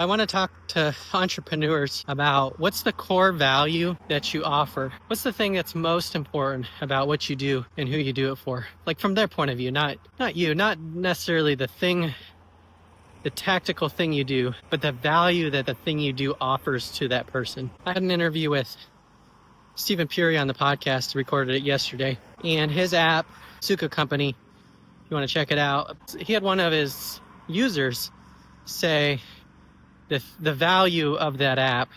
I want to talk to entrepreneurs about what's the core value that you offer. What's the thing that's most important about what you do and who you do it for? Like from their point of view, not you, not necessarily the tactical thing you do, but the value that the thing you do offers to that person. I had an interview with Stephen Puri on the podcast, recorded it yesterday, and his app, Suka Company, if you want to check it out, he had one of his users say the value of that app,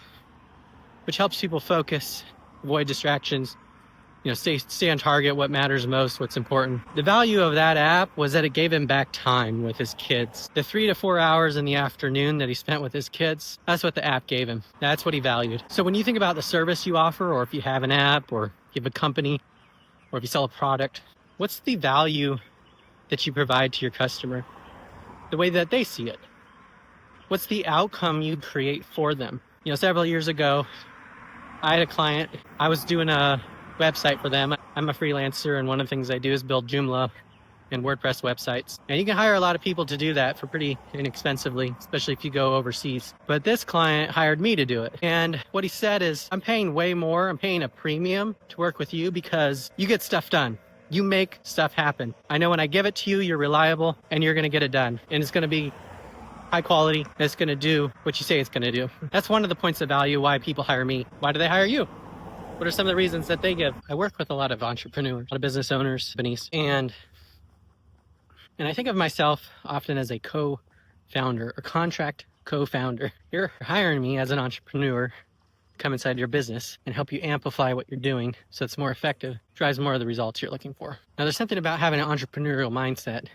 which helps people focus, avoid distractions, stay on target, what matters most, what's important. The value of that app was that it gave him back time with his kids. The 3 to 4 hours in the afternoon that he spent with his kids, that's what the app gave him. That's what he valued. So when you think about the service you offer, or if you have an app, or you have a company, or if you sell a product, what's the value that you provide to your customer? The way that they see it. What's the outcome you create for them? Several years ago, I had a client. I was doing a website for them. I'm a freelancer, and one of the things I do is build Joomla and WordPress websites. And you can hire a lot of people to do that for pretty inexpensively, especially if you go overseas. But this client hired me to do it. And what he said is, I'm paying way more. I'm paying a premium to work with you because you get stuff done. You make stuff happen. I know when I give it to you, you're reliable and you're going to get it done. And it's going to be high quality, and it's going to do what you say it's going to do. That's one of the points of value why people hire me. Why do they hire you? What are some of the reasons that they give? I work with a lot of entrepreneurs, a lot of business owners, companies, and I think of myself often as a co-founder or contract co-founder. You're hiring me as an entrepreneur to come inside your business and help you amplify what you're doing so it's more effective, drives more of the results you're looking for. Now, there's something about having an entrepreneurial mindset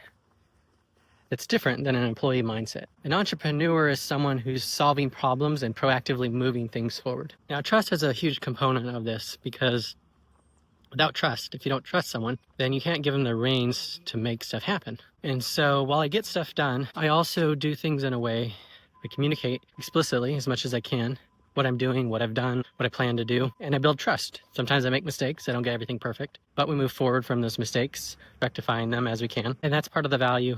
that's different than an employee mindset. An entrepreneur is someone who's solving problems and proactively moving things forward. Now, trust is a huge component of this because without trust, if you don't trust someone, then you can't give them the reins to make stuff happen. And so while I get stuff done, I also do things in a way I communicate explicitly as much as I can what I'm doing, what I've done, what I plan to do, and I build trust. Sometimes I make mistakes. I don't get everything perfect, but we move forward from those mistakes, rectifying them as we can. And that's part of the value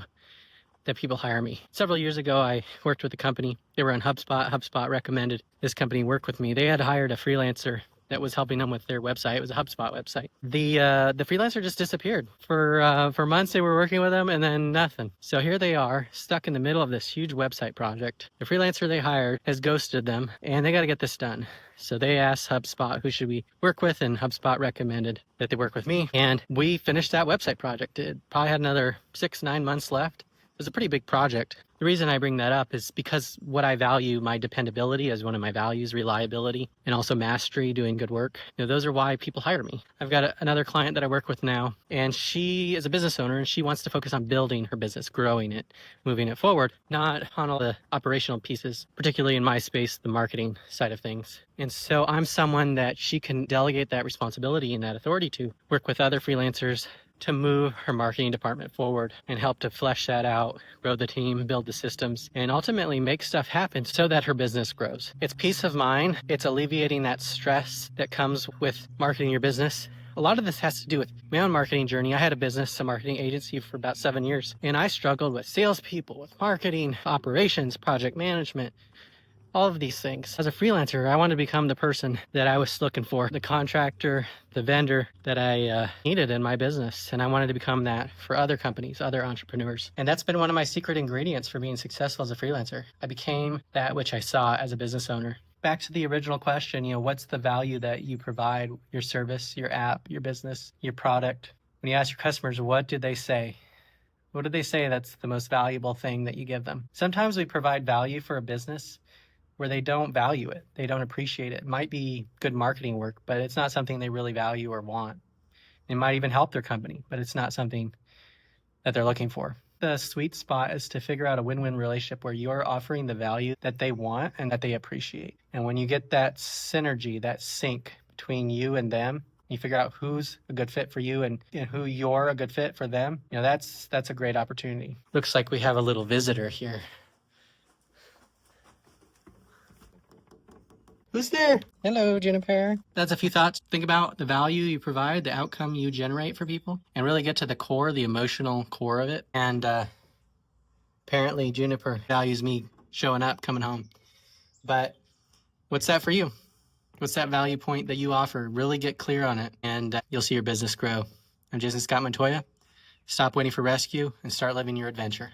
that people hire me. Several years ago, I worked with a company. They were on HubSpot. HubSpot recommended this company work with me. They had hired a freelancer that was helping them with their website. It was a HubSpot website. The freelancer just disappeared. For months, they were working with them, and then nothing. So here they are, stuck in the middle of this huge website project. The freelancer they hired has ghosted them, and they got to get this done. So they asked HubSpot, who should we work with? And HubSpot recommended that they work with me. And we finished that website project. It probably had another 6-9 months left. It was a pretty big project. The reason I bring that up is because what I value, my dependability as one of my values, reliability, and also mastery, doing good work. Those are why people hire me. I've got another client that I work with now, and she is a business owner, and she wants to focus on building her business, growing it, moving it forward, not on all the operational pieces, particularly in my space, the marketing side of things. And so I'm someone that she can delegate that responsibility and that authority to work with other freelancers to move her marketing department forward and help to flesh that out, grow the team, build the systems, and ultimately make stuff happen so that her business grows. It's peace of mind. It's alleviating that stress that comes with marketing your business. A lot of this has to do with my own marketing journey. I had a business, a marketing agency for about 7 years, and I struggled with salespeople, with marketing, operations, project management, all of these things. As a freelancer, I wanted to become the person that I was looking for, the contractor, the vendor that I needed in my business. And I wanted to become that for other companies, other entrepreneurs. And that's been one of my secret ingredients for being successful as a freelancer. I became that which I saw as a business owner. Back to the original question, what's the value that you provide, your service, your app, your business, your product? When you ask your customers, what did they say? What did they say that's the most valuable thing that you give them? Sometimes we provide value for a business where they don't value it. They don't appreciate it. It might be good marketing work, but it's not something they really value or want. It might even help their company, but it's not something that they're looking for. The sweet spot is to figure out a win-win relationship where you're offering the value that they want and that they appreciate. And when you get that synergy, that sync between you and them, you figure out who's a good fit for you and who you're a good fit for them, that's a great opportunity. Looks like we have a little visitor here. Who's there? Hello, Juniper. That's a few thoughts. Think about the value you provide, the outcome you generate for people, and really get to the core, the emotional core of it. And apparently Juniper values me showing up, coming home. But what's that for you? What's that value point that you offer? Really get clear on it, and you'll see your business grow. I'm Jason Scott Montoya. Stop waiting for rescue and start living your adventure.